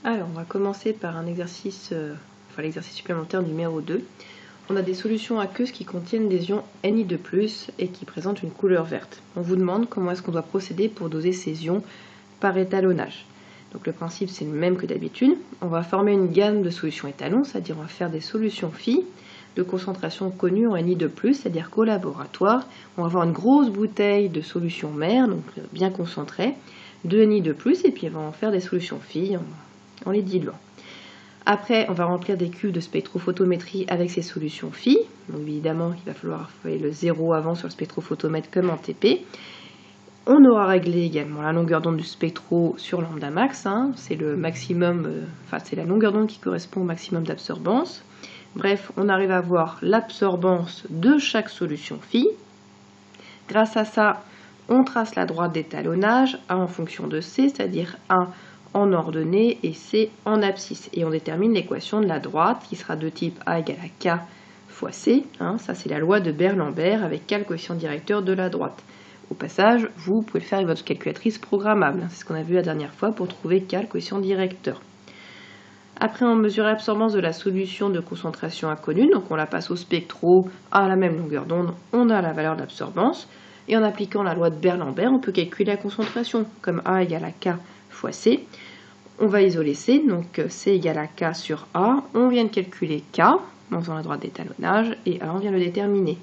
Alors, on va commencer par un exercice, l'exercice supplémentaire numéro 2. On a des solutions aqueuses qui contiennent des ions Ni2+, et qui présentent une couleur verte. On vous demande comment est-ce qu'on doit procéder pour doser ces ions par étalonnage. Donc le principe c'est le même que d'habitude. On va former une gamme de solutions étalons, c'est-à-dire on va faire des solutions phi de concentration connue en Ni2+, c'est-à-dire qu'au laboratoire, on va avoir une grosse bouteille de solution mère, donc bien concentrée, de Ni2+, et puis on va en faire des solutions phi en les diluant. Après, on va remplir des cuves de spectrophotométrie avec ces solutions phi. Donc évidemment, il va falloir faire le 0 avant sur le spectrophotomètre comme en TP. On aura réglé également la longueur d'onde du spectro sur lambda max. C'est le maximum, c'est la longueur d'onde qui correspond au maximum d'absorbance. Bref, on arrive à voir l'absorbance de chaque solution phi. Grâce à ça, on trace la droite d'étalonnage A en fonction de C, c'est-à-dire A en ordonnée et C en abscisse. Et on détermine l'équation de la droite qui sera de type A égale à K fois C. Ça, c'est la loi de Beer-Lambert avec K le coefficient directeur de la droite. Au passage, vous pouvez le faire avec votre calculatrice programmable. C'est ce qu'on a vu la dernière fois pour trouver K le coefficient directeur. Après, on mesure l'absorbance de la solution de concentration inconnue. Donc, on la passe au spectro à la même longueur d'onde. On a la valeur d'absorbance. Et en appliquant la loi de Beer-Lambert, on peut calculer la concentration comme A égale à K fois C. On va isoler C, donc C égale à K sur A. On vient de calculer K en faisant la droite d'étalonnage et A, on vient de le déterminer.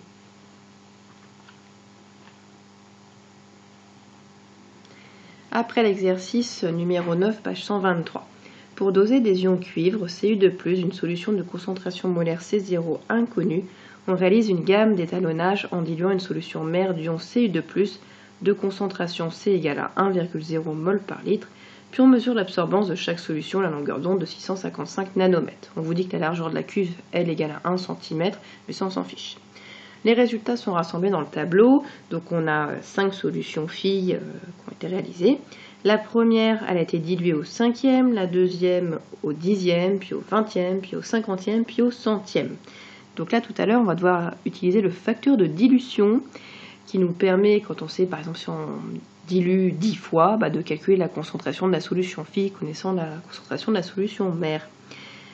Après l'exercice numéro 9, page 123. Pour doser des ions cuivre Cu2+, une solution de concentration molaire C0 inconnue, on réalise une gamme d'étalonnage en diluant une solution mère d'ion Cu2+, de concentration C égale à 1,0 mol par litre, puis on mesure l'absorbance de chaque solution à la longueur d'onde de 655 nanomètres. On vous dit que la largeur de la cuve, elle, égale à 1 cm, mais ça on s'en fiche. Les résultats sont rassemblés dans le tableau, donc on a 5 solutions phi qui ont été réalisées. La première, elle a été diluée au 5e, la deuxième au 10e, puis au 20e, puis au 50e, puis au 100e. Donc là, tout à l'heure, on va devoir utiliser le facteur de dilution qui nous permet, quand on sait, par exemple, si on dilue 10 fois, de calculer la concentration de la solution phi, connaissant la concentration de la solution mère.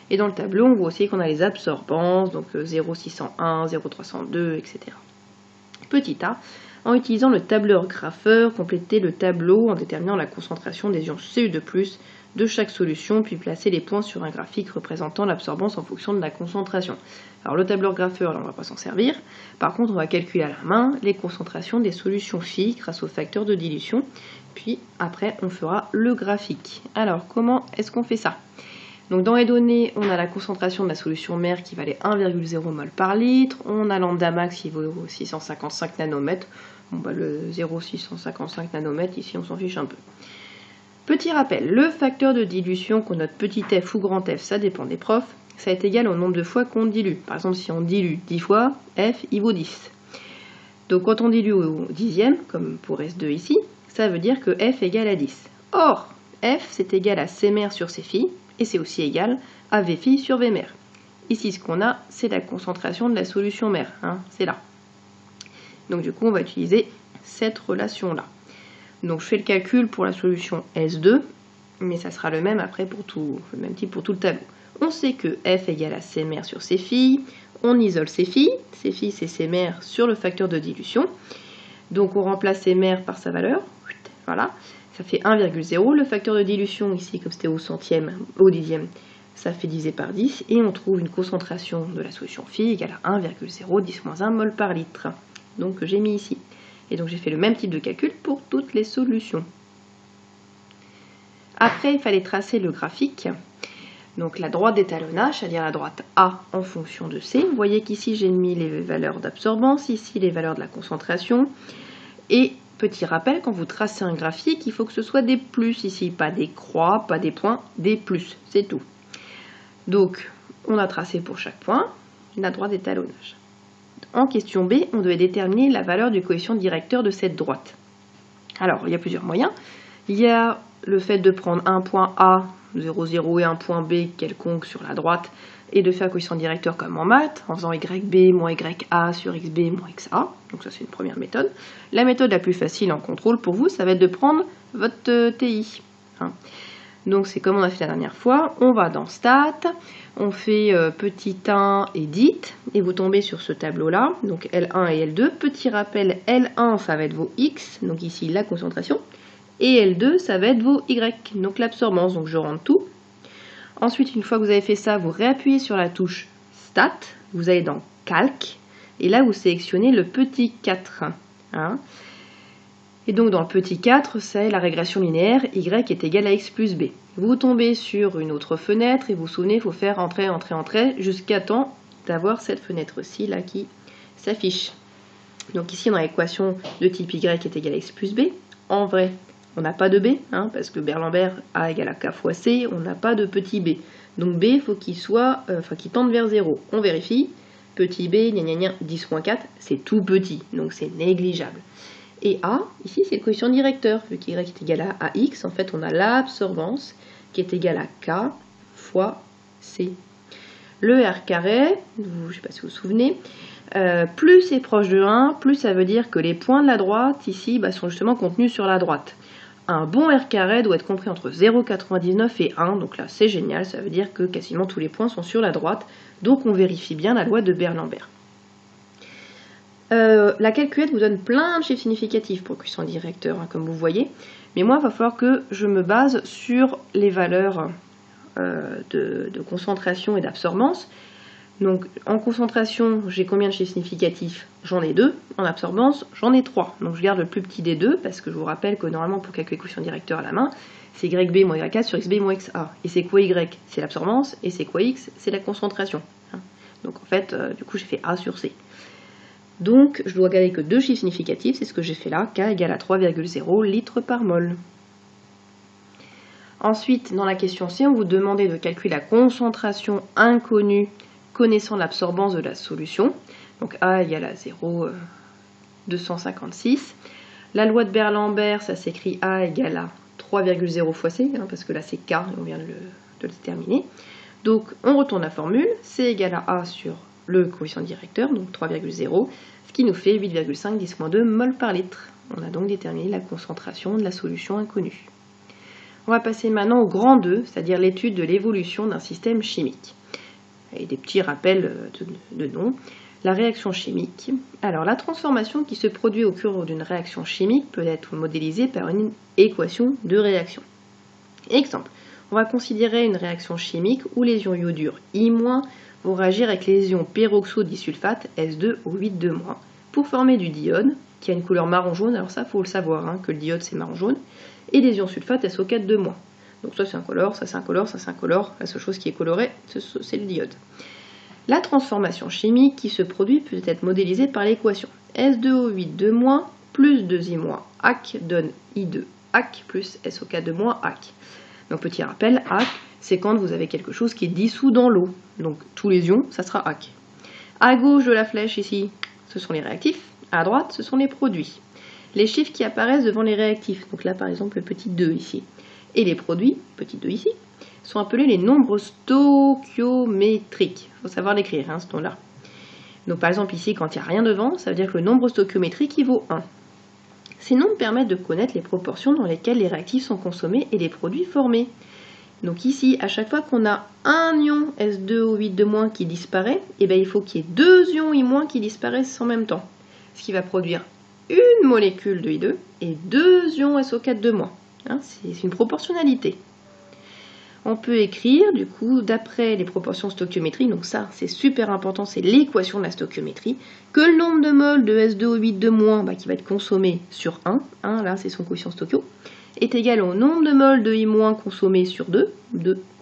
Et dans le tableau, on voit aussi qu'on a les absorbances, donc 0,601, 0,302, etc. Petit a, en utilisant le tableur grapheur, compléter le tableau en déterminant la concentration des ions Cu2+, de chaque solution, puis placer les points sur un graphique représentant l'absorbance en fonction de la concentration. Alors le tableur grapheur, là, on ne va pas s'en servir. Par contre, on va calculer à la main les concentrations des solutions phi grâce au facteur de dilution. Puis après, on fera le graphique. Alors, comment est-ce qu'on fait ça ? Donc dans les données, on a la concentration de la solution mère qui valait 1,0 mol par litre. On a lambda max qui vaut 655 nanomètres. Le 0,655 nanomètres, ici, on s'en fiche un peu. Petit rappel, le facteur de dilution, qu'on note petit f ou grand F, ça dépend des profs, ça est égal au nombre de fois qu'on dilue. Par exemple, si on dilue 10 fois, F, il vaut 10. Donc quand on dilue au 10e, comme pour S2 ici, ça veut dire que F égale à 10. Or, F, c'est égal à C mère sur C phi, et c'est aussi égal à V phi sur V mère. Ici, ce qu'on a, c'est la concentration de la solution mère, c'est là. Donc du coup, on va utiliser cette relation-là. Donc je fais le calcul pour la solution S2, mais ça sera le même après pour tout, le même type pour tout le tableau. On sait que F égale à C mère sur C phi, on isole C phi c'est C mère sur le facteur de dilution. Donc on remplace C mère par sa valeur, voilà, ça fait 1,0. Le facteur de dilution ici, comme c'était au centième, au dixième, ça fait divisé par 10, et on trouve une concentration de la solution phi égale à 1,0 10-1 mol par litre. Donc j'ai mis ici. Et donc j'ai fait le même type de calcul pour toutes les solutions. Après, il fallait tracer le graphique. Donc la droite d'étalonnage, c'est-à-dire la droite A en fonction de C. Vous voyez qu'ici j'ai mis les valeurs d'absorbance, ici les valeurs de la concentration. Et petit rappel, quand vous tracez un graphique, il faut que ce soit des plus ici, pas des croix, pas des points, des plus, c'est tout. Donc on a tracé pour chaque point la droite d'étalonnage. En question B, on devait déterminer la valeur du coefficient directeur de cette droite. Alors, il y a plusieurs moyens. Il y a le fait de prendre un point A, 0, 0 et un point B quelconque sur la droite et de faire un coefficient directeur comme en maths, en faisant YB moins YA sur XB moins XA. Donc ça, c'est une première méthode. La méthode la plus facile en contrôle pour vous, ça va être de prendre votre TI. Donc c'est comme on a fait la dernière fois, on va dans Stat, on fait petit 1 et dit, et vous tombez sur ce tableau-là, donc L1 et L2. Petit rappel, L1 ça va être vos X, donc ici la concentration, et L2 ça va être vos Y, donc l'absorbance, donc je rentre tout. Ensuite, une fois que vous avez fait ça, vous réappuyez sur la touche Stat, vous allez dans Calque, et là vous sélectionnez le petit 4. Hein. Et donc dans le petit 4, c'est la régression linéaire, y est égal à x plus b. Vous tombez sur une autre fenêtre et vous vous souvenez, il faut faire entrer, entrer, entrer, jusqu'à temps d'avoir cette fenêtre-ci là qui s'affiche. Donc ici on a l'équation de type y est égal à x plus b. En vrai, on n'a pas de b, hein, parce que Berlambert a égale à k fois c, on n'a pas de petit b. Donc b, il faut qu'il soit, qu'il tende vers 0. On vérifie, petit b, gna gna gna, 10-4, c'est tout petit, donc c'est négligeable. Et A, ici, c'est le coefficient directeur. Vu qu'y est égal à AX, en fait, on a l'absorbance qui est égale à K fois C. Le R carré, je ne sais pas si vous vous souvenez, plus c'est proche de 1, plus ça veut dire que les points de la droite, ici, sont justement contenus sur la droite. Un bon R carré doit être compris entre 0,99 et 1, donc là, c'est génial, ça veut dire que quasiment tous les points sont sur la droite, donc on vérifie bien la loi de Berlambert. La calculette vous donne plein de chiffres significatifs pour le coefficient directeur, hein, comme vous voyez. Mais moi, il va falloir que je me base sur les valeurs de concentration et d'absorbance. Donc, en concentration, j'ai combien de chiffres significatifs? J'en ai 2. En absorbance, j'en ai 3. Donc, je garde le plus petit des deux, parce que je vous rappelle que normalement, pour calculer le coefficient directeur à la main, c'est YB moins YA sur XB moins XA. Et c'est quoi Y? C'est l'absorbance. Et c'est quoi X? C'est la concentration. Hein. Donc, en fait, du coup, j'ai fait A sur C. Donc, je dois garder que 2 chiffres significatifs, c'est ce que j'ai fait là, K égale à 3,0 litres par mol. Ensuite, dans la question C, on vous demandait de calculer la concentration inconnue connaissant l'absorbance de la solution. Donc A égale à 0,256. La loi de Berlambert, ça s'écrit A égale à 3,0 fois C, hein, parce que là c'est K, et on vient de le déterminer. Donc, on retourne la formule, C égale à A sur le coefficient directeur, donc 3,0, ce qui nous fait 8,5 10-2 mol par litre. On a donc déterminé la concentration de la solution inconnue. On va passer maintenant au grand 2, c'est-à-dire l'étude de l'évolution d'un système chimique. Et des petits rappels de nom. La réaction chimique. Alors, la transformation qui se produit au cours d'une réaction chimique peut être modélisée par une équation de réaction. Exemple, on va considérer une réaction chimique où les ions iodure I- vont réagir avec les ions peroxo disulfate S2O8-2- pour former du diode qui a une couleur marron-jaune. Alors ça, il faut le savoir, hein, que le diode c'est marron-jaune, et des ions sulfate SO4-2-. Donc ça c'est incolore, ça c'est incolore, ça c'est incolore. La seule chose qui est colorée, c'est le diode. La transformation chimique qui se produit peut être modélisée par l'équation S2O8-2- plus 2I- AC donne I2 AC plus SO4-2- AC. Donc petit rappel, AC, c'est quand vous avez quelque chose qui est dissous dans l'eau. Donc tous les ions, ça sera AC. À gauche de la flèche ici, ce sont les réactifs. À droite, ce sont les produits. Les chiffres qui apparaissent devant les réactifs, donc là par exemple le petit 2 ici, et les produits, petit 2 ici, sont appelés les nombres stoichiométriques. Il faut savoir l'écrire, hein, ce nom-là. Donc par exemple ici, quand il n'y a rien devant, ça veut dire que le nombre stoichiométrique il vaut 1. Ces nombres permettent de connaître les proportions dans lesquelles les réactifs sont consommés et les produits formés. Donc ici, à chaque fois qu'on a un ion S2O8- qui disparaît, il faut qu'il y ait 2 ions I- qui disparaissent en même temps. Ce qui va produire une molécule de I2 et 2 ions SO4-2-. Hein, c'est une proportionnalité. On peut écrire, du coup, d'après les proportions stoichiométriques, donc ça, c'est super important, c'est l'équation de la stoichiométrie, que le nombre de moles de S2O8- qui va être consommé sur 1, là c'est son coefficient stoichio, est égal au nombre de moles de I- consommé sur 2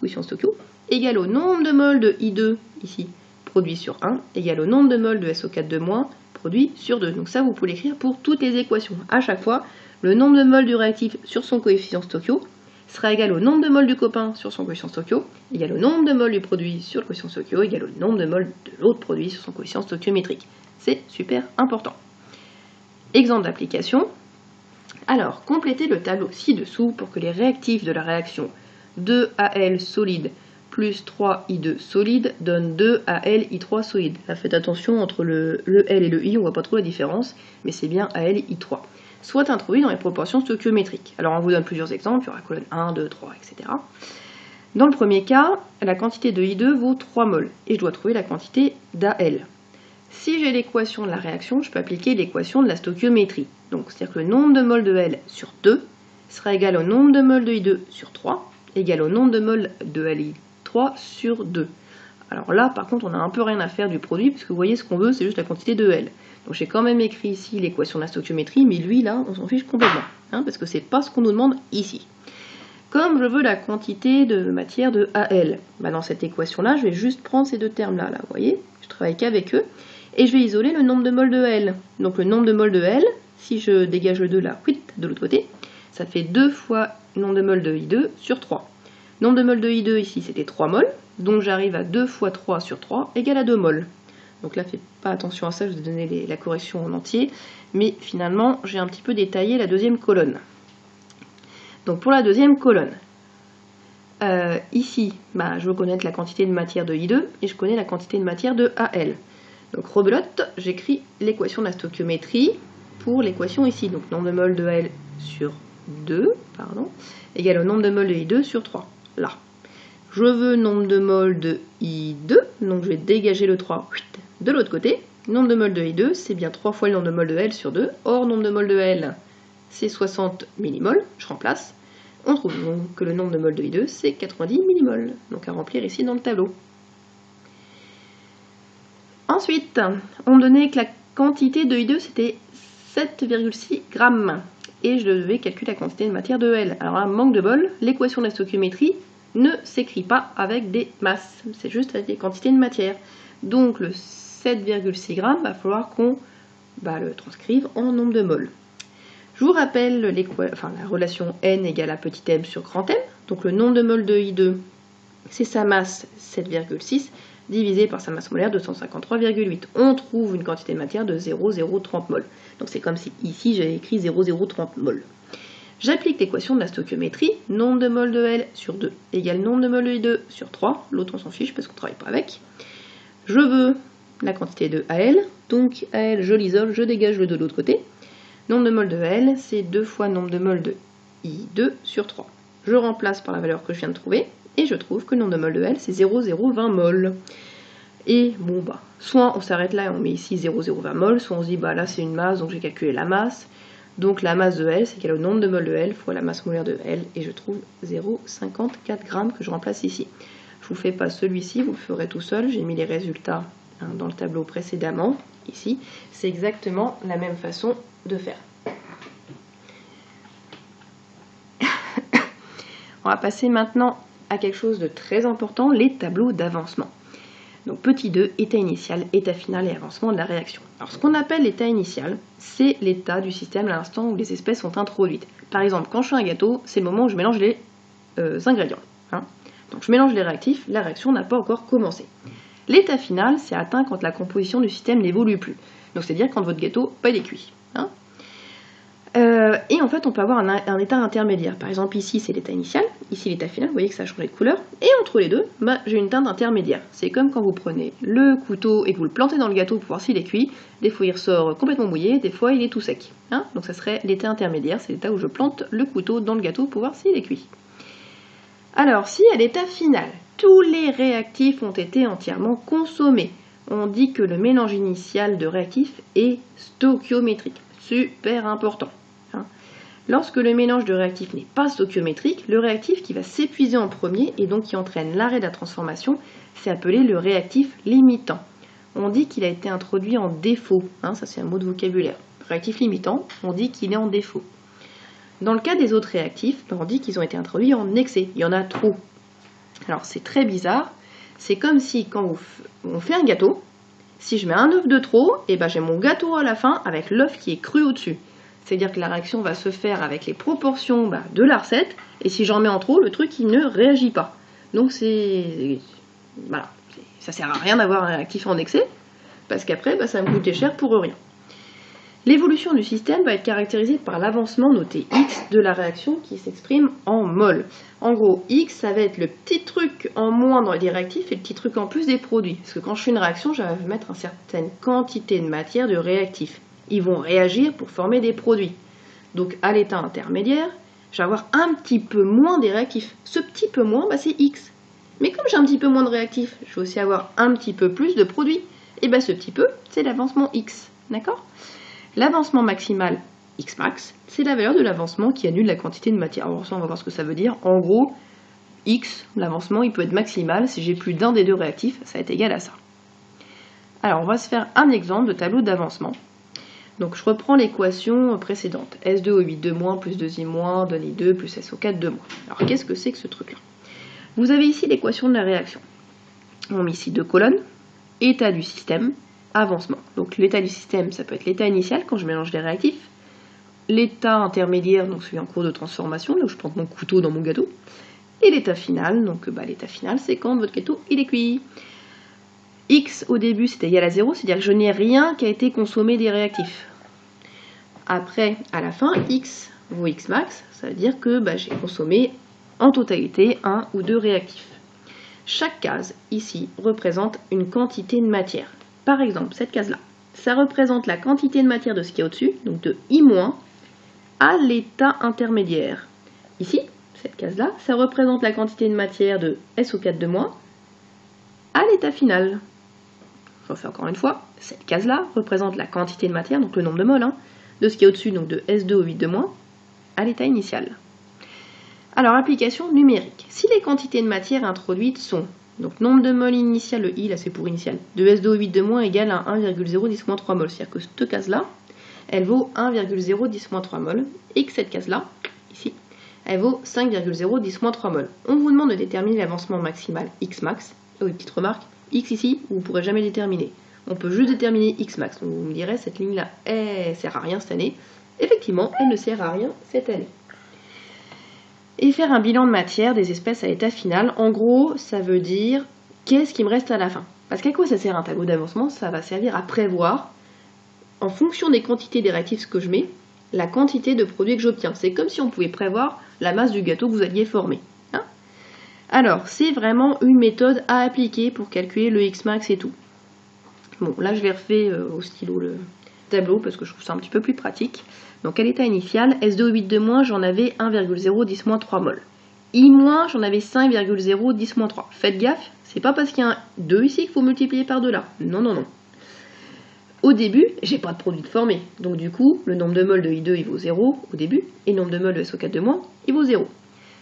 coefficient stoichio, égal au nombre de moles de I2, ici, produit sur 1, égal au nombre de moles de SO4-2- produit sur 2. Donc ça, vous pouvez l'écrire pour toutes les équations. À chaque fois, le nombre de moles du réactif sur son coefficient stoichio sera égal au nombre de moles du copain sur son coefficient stoichio, égal au nombre de moles du produit sur le coefficient stoichio, égal au nombre de moles de l'autre produit sur son coefficient stoichiométrique. C'est super important. Exemple d'application. Alors, complétez le tableau ci-dessous pour que les réactifs de la réaction 2Al solide plus 3I2 solide donnent 2Al I3 solide. Là, faites attention entre le L et le I, on ne voit pas trop la différence, mais c'est bien Al I3. soit introduit dans les proportions stoichiométriques. Alors on vous donne plusieurs exemples, il y aura colonne 1, 2, 3, etc. Dans le premier cas, la quantité de I2 vaut 3 mols, et je dois trouver la quantité d'AL. Si j'ai l'équation de la réaction, je peux appliquer l'équation de la stoichiométrie. Donc c'est-à-dire que le nombre de mols de L sur 2 sera égal au nombre de mols de I2 sur 3, égal au nombre de mols de LI3 sur 2. Alors là, par contre, on n'a un peu rien à faire du produit, parce que vous voyez, ce qu'on veut, c'est juste la quantité de L. Donc j'ai quand même écrit ici l'équation de la stoichiométrie, mais lui, là, on s'en fiche complètement, hein, parce que c'est pas ce qu'on nous demande ici. Comme je veux la quantité de matière de AL, bah dans cette équation-là, je vais juste prendre ces deux termes-là, vous voyez, je travaille qu'avec eux, et je vais isoler le nombre de mols de L. Donc le nombre de mols de L, si je dégage le 2 là, de l'autre côté, ça fait 2 fois le nombre de mols de I2 sur 3. Nombre de mols de I2 ici, c'était 3 mols, donc j'arrive à 2 fois 3 sur 3 égale à 2 mols. Donc là, faites pas attention à ça, je vous ai donné la correction en entier, mais finalement, j'ai un petit peu détaillé la deuxième colonne. Donc pour la deuxième colonne, ici, je veux connaître la quantité de matière de I2 et je connais la quantité de matière de AL. Donc rebelote, j'écris l'équation de la stoichiométrie pour l'équation ici. Donc nombre de mols de L sur 2, égale au nombre de mols de I2 sur 3. Là. Je veux nombre de mols de I2, donc je vais dégager le 3 de l'autre côté. Nombre de mols de I2, c'est bien 3 fois le nombre de mols de L sur 2. Or, nombre de mols de L, c'est 60 millimoles. Je remplace. On trouve donc que le nombre de mols de I2, c'est 90 millimoles. Donc à remplir ici dans le tableau. Ensuite, on me donnait que la quantité de I2, c'était 7,6 grammes. Et je devais calculer la quantité de matière de L. Alors là, manque de bol, l'équation de la stoichiométrie ne s'écrit pas avec des masses, c'est juste avec des quantités de matière. Donc le 7,6 grammes, il va falloir qu'on le transcrive en nombre de mols. Je vous rappelle la relation N égale à petit m sur grand M. Donc le nombre de mols de I2, c'est sa masse 7,6 divisé par sa masse molaire 253,8. On trouve une quantité de matière de 0,030 mols. Donc c'est comme si ici j'avais écrit 0,030 mols. J'applique l'équation de la stoichiométrie, nombre de mols de L sur 2 égale nombre de mols de I2 sur 3, l'autre on s'en fiche parce qu'on ne travaille pas avec. Je veux la quantité de AL, donc AL je l'isole, je dégage le 2 de l'autre côté. Nombre de mols de L, c'est 2 fois nombre de mols de I2 sur 3. Je remplace par la valeur que je viens de trouver, et je trouve que le nombre de mols de L, c'est 0,020 mols. Et soit on s'arrête là et on met ici 0,020 mols, soit on se dit là c'est une masse, donc j'ai calculé la masse. Donc la masse de L, c'est égal au nombre de mols de L fois la masse molaire de L, et je trouve 0,54 grammes que je remplace ici. Je ne vous fais pas celui-ci, vous le ferez tout seul, j'ai mis les résultats dans le tableau précédemment, ici. C'est exactement la même façon de faire. On va passer maintenant à quelque chose de très important, les tableaux d'avancement. Donc petit 2, état initial, état final et avancement de la réaction. Alors ce qu'on appelle l'état initial, c'est l'état du système à l'instant où les espèces sont introduites. Par exemple, quand je fais un gâteau, c'est le moment où je mélange les ingrédients. Donc je mélange les réactifs, la réaction n'a pas encore commencé. L'état final, c'est atteint quand la composition du système n'évolue plus. Donc c'est-à-dire quand votre gâteau pas est cuit. Et en fait, on peut avoir un état intermédiaire. Par exemple, ici, c'est l'état initial, ici, l'état final. Vous voyez que ça a changé de couleur. Et entre les deux, j'ai une teinte intermédiaire. C'est comme quand vous prenez le couteau et que vous le plantez dans le gâteau pour voir s'il est cuit. Des fois, il ressort complètement mouillé, des fois, il est tout sec. Donc ça serait l'état intermédiaire. C'est l'état où je plante le couteau dans le gâteau pour voir s'il est cuit. Alors, si à l'état final, tous les réactifs ont été entièrement consommés, on dit que le mélange initial de réactifs est stoichiométrique. Super important. Lorsque le mélange de réactifs n'est pas stoichiométrique, le réactif qui va s'épuiser en premier et donc qui entraîne l'arrêt de la transformation, c'est appelé le réactif limitant. On dit qu'il a été introduit en défaut, ça c'est un mot de vocabulaire. Réactif limitant, on dit qu'il est en défaut. Dans le cas des autres réactifs, on dit qu'ils ont été introduits en excès, il y en a trop. Alors c'est très bizarre, c'est comme si quand on fait un gâteau, si je mets un œuf de trop, j'ai mon gâteau à la fin avec l'œuf qui est cru au-dessus. C'est-à-dire que la réaction va se faire avec les proportions de la recette, et si j'en mets en trop, le truc il ne réagit pas. Donc ça sert à rien d'avoir un réactif en excès, parce qu'après ça va me coûter cher pour rien. L'évolution du système va être caractérisée par l'avancement noté X de la réaction qui s'exprime en mol. En gros, X, ça va être le petit truc en moins dans les réactifs et le petit truc en plus des produits. Parce que quand je fais une réaction, je vais mettre une certaine quantité de matière de réactifs. Ils vont réagir pour former des produits. Donc à l'état intermédiaire, je vais avoir un petit peu moins des réactifs. Ce petit peu moins, bah, c'est X. Mais comme j'ai un petit peu moins de réactifs, je vais aussi avoir un petit peu plus de produits. Et bien ce petit peu, c'est l'avancement X. D'accord? L'avancement maximal Xmax, c'est la valeur de l'avancement qui annule la quantité de matière. Alors ça, on va voir ce que ça veut dire. En gros, X, l'avancement, il peut être maximal. Si j'ai plus d'un des deux réactifs, ça va être égal à ça. Alors, on va se faire un exemple de tableau d'avancement. Donc, je reprends l'équation précédente. S2O8 de moins plus 2I- donne I2 plus SO4 de moins. Alors, qu'est-ce que c'est que ce truc-là? Vous avez ici l'équation de la réaction. On met ici deux colonnes. État du système, avancement. Donc, l'état du système, ça peut être l'état initial quand je mélange les réactifs. L'état intermédiaire, donc celui en cours de transformation, là où je plante mon couteau dans mon gâteau. Et l'état final, donc l'état final, c'est quand votre gâteau il est cuit. X au début c'est égal à 0, c'est-à-dire que je n'ai rien qui a été consommé des réactifs. Après, à la fin, X vaut X max, ça veut dire que j'ai consommé en totalité un ou deux réactifs. Chaque case ici représente une quantité de matière. Par exemple, cette case-là, ça représente la quantité de matière de ce qu'il y a au-dessus, donc de I- à l'état intermédiaire. Ici, cette case-là, ça représente la quantité de matière de SO4 de moins à l'état final. Je refais encore une fois, cette case-là représente la quantité de matière, donc le nombre de moles, de ce qui est au-dessus, donc de S2O8 de moins, à l'état initial. Alors, application numérique. Si les quantités de matière introduites sont, donc nombre de moles initial, le I, là c'est pour initial, de S2O8 de moins égale à 1,010-3 moles. C'est-à-dire que cette case-là, elle vaut 1,010-3 moles, et que cette case-là, ici, elle vaut 5,010-3 moles. On vous demande de déterminer l'avancement maximal X max. Oh, une petite remarque, X ici, vous ne pourrez jamais déterminer. On peut juste déterminer X max. Donc vous me direz, cette ligne-là, elle ne sert à rien cette année. Effectivement, elle ne sert à rien cette année. Et faire un bilan de matière des espèces à l'état final, en gros, ça veut dire qu'est-ce qui me reste à la fin. Parce qu'à quoi ça sert un tableau d'avancement? Ça va servir à prévoir, en fonction des quantités des réactifs que je mets, la quantité de produits que j'obtiens. C'est comme si on pouvait prévoir la masse du gâteau que vous alliez former. Alors, c'est vraiment une méthode à appliquer pour calculer le Xmax et tout. Bon, là je l'ai refait au stylo le tableau parce que je trouve ça un petit peu plus pratique. Donc à l'état initial, S2O8 de moins, j'en avais 1,010-3 moles. I-, j'en avais 5,010-3. Faites gaffe, c'est pas parce qu'il y a un 2 ici qu'il faut multiplier par 2 là. Non, non, non. Au début, j'ai pas de produit de formé. Donc du coup, le nombre de moles de I2 il vaut 0 au début, et le nombre de moles de SO4 de moins, il vaut 0.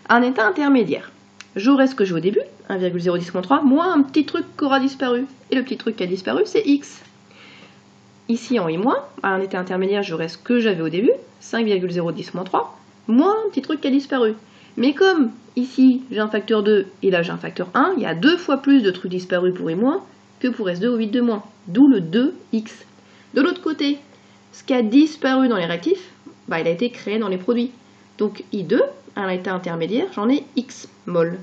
Un état intermédiaire. J'aurai ce que j'ai au début, 1,010-3, moins un petit truc qui aura disparu. Et le petit truc qui a disparu, c'est X. Ici, en I-, à un état intermédiaire, j'aurai ce que j'avais au début, 5,010-3, moins un petit truc qui a disparu. Mais comme ici, j'ai un facteur 2 et là, j'ai un facteur 1, il y a 2 fois plus de trucs disparus pour I- que pour S2O8 de moins. D'où le 2X. De l'autre côté, ce qui a disparu dans les réactifs, il a été créé dans les produits. Donc I2, à un état intermédiaire, j'en ai X mol.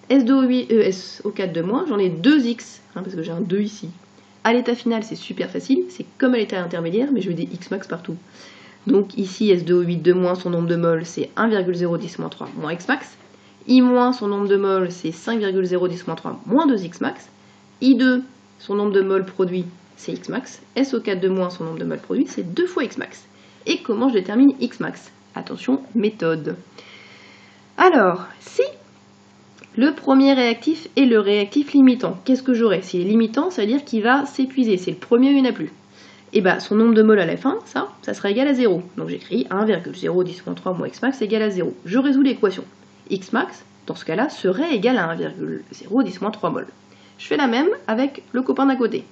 SO4 de moins, j'en ai 2X, parce que j'ai un 2 ici. À l'état final, c'est super facile, c'est comme à l'état intermédiaire, mais je veux des X max partout. Donc ici, S2O8 de moins, son nombre de moles, c'est 1,010-3 moins X max. I-, son nombre de moles, c'est 5,010-3 moins 2X max. I2, son nombre de moles produit, c'est X max. SO4 de moins, son nombre de moles produit, c'est 2 fois X max. Et comment je détermine X max? Attention, méthode. Alors, si le premier réactif est le réactif limitant, qu'est-ce que j'aurai? S'il est limitant, ça veut dire qu'il va s'épuiser. C'est le premier, il n'y en a plus. Et son nombre de moles à la fin, ça sera égal à 0. Donc j'écris 1,010-3 moins X max égale à 0. Je résous l'équation. X max, dans ce cas-là, serait égal à 1,010-3 moles. Je fais la même avec le copain d'à côté.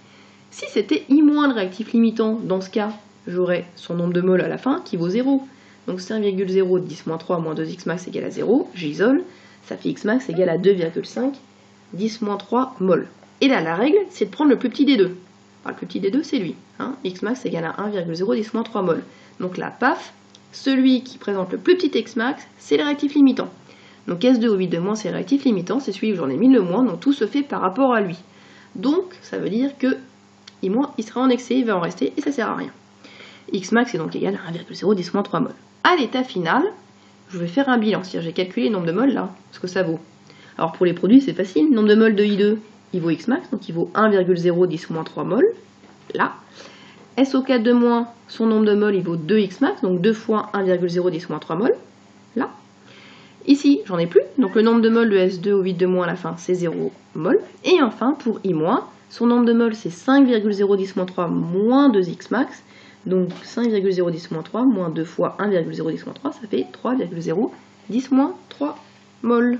Si c'était I- le réactif limitant, dans ce cas, j'aurais son nombre de moles à la fin qui vaut 0. Donc c'est 1,010-3 moins 2X max égale à 0. J'isole. Ça fait X max égale à 2,5 10-3 moles. Et là, la règle, c'est de prendre le plus petit des deux. Alors, le plus petit des deux, c'est lui. X max égale à 1,010-3 moles. Donc là, paf, celui qui présente le plus petit X max, c'est le réactif limitant. Donc S2O8 de moins, c'est le réactif limitant, c'est celui où j'en ai mis le moins, donc tout se fait par rapport à lui. Donc, ça veut dire que I-, il sera en excès, il va en rester, et ça sert à rien. X max est donc égal à 1,010-3 moles. À l'état final, je vais faire un bilan, c'est-à-dire j'ai calculé le nombre de moles là, ce que ça vaut. Alors pour les produits, c'est facile, le nombre de moles de I2, il vaut X max, donc il vaut 1,010-3 moles, là. SO4 de moins, son nombre de moles, il vaut 2x max, donc 2 fois 1,010 moins 3 moles. Là. Ici, j'en ai plus, donc le nombre de moles de S2O8 de moins à la fin, c'est 0 mol. Et enfin, pour I-, son nombre de moles, c'est 5,010 moins 3 moins 2x max. Donc 5,010 moins 3 moins 2 fois 1,010 moins 3, ça fait 3,010 moins 3 mol.